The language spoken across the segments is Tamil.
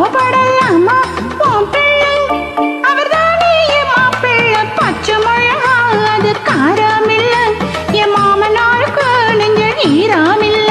கோவப்படலாமா உன் பிள்ளை அவர்தானே என் மாப்பிள்ளை பச்சை மிளகா அது காரமில்ல என் மாமனாருக்கு நெஞ்ச ஈரமில்ல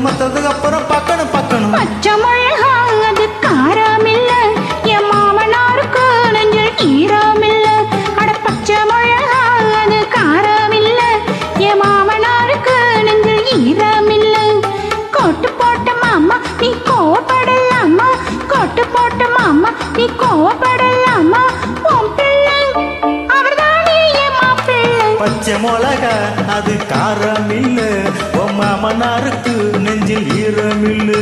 மத்ததுக்கு அப்புறம் பார்க்கணும் பச்சை மிளகா அது காரமில்ல என் மாமனாருக்கு நெஞ்சில் ஈரமில்ல அட பச்சை மிளகா அது காரமில்ல என் மாமனாருக்கு நெஞ்சில் ஈரமில்ல கொட்டு போட்ட மாமா நீ கோவப்படலாமா கொட்டு போட்ட மாமா நீ கோவப்படலாமா உன் பிள்ளை அவர்தானே என் மாப்பிள்ளை பச்சை மிளகா அது காரமில்ல மாமனாருக்கு நெஞ்சில் ஈரமில்லை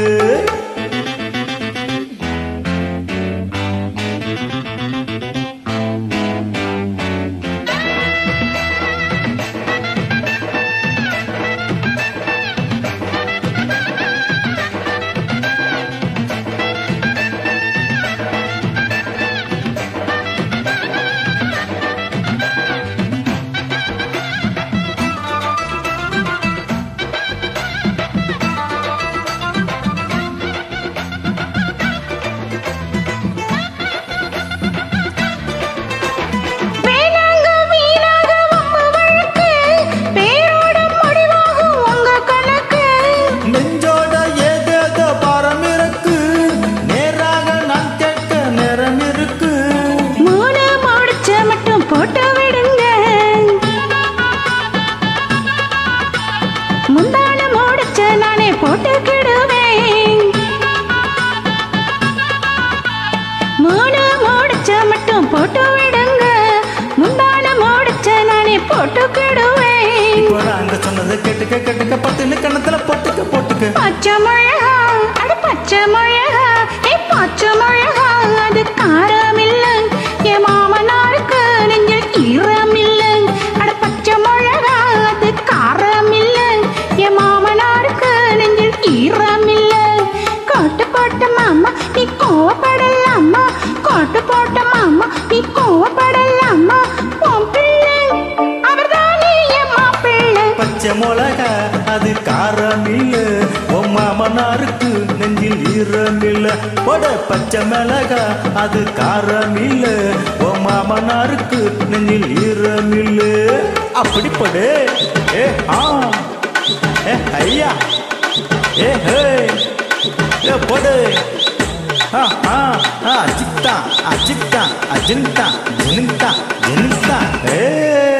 கேட்டுக்க பட்டுன்னு கண்ணத்துல போட்டுக்க பச்சை மிளகா அட பச்சை மிளகா பச்சை மிளகா அது காரமில்ல என் மாமனாருக்கு நெஞ்சில் ஈரமில்ல அட பச்சை மிளகா அது காரமில்ல என் மாமனாருக்கு நெஞ்சில் ஈரமில்ல கொட்டு போட்ட மாமா நீ கோவப்படலாமா கொட்டு போட்ட மாமா நீ கோவப்படலாமா உன் பிள்ளை அவர்தானே என் மாப்பிள்ளை பச்சை மிளகா அது காரமில்ல உன் மாமனாருக்கு நெஞ்சில் ஈரமில்ல போட பச்சை மிளகா அது காரமில்ல உன் மாமனாருக்கு நெஞ்சில் ஈரமில்ல அப்படி போடு ஏ ஆ ஏ ஐயா ஏ ஹே ஏ போடு அஜித்தா அஜின்தா ஜினிந்தா ஏ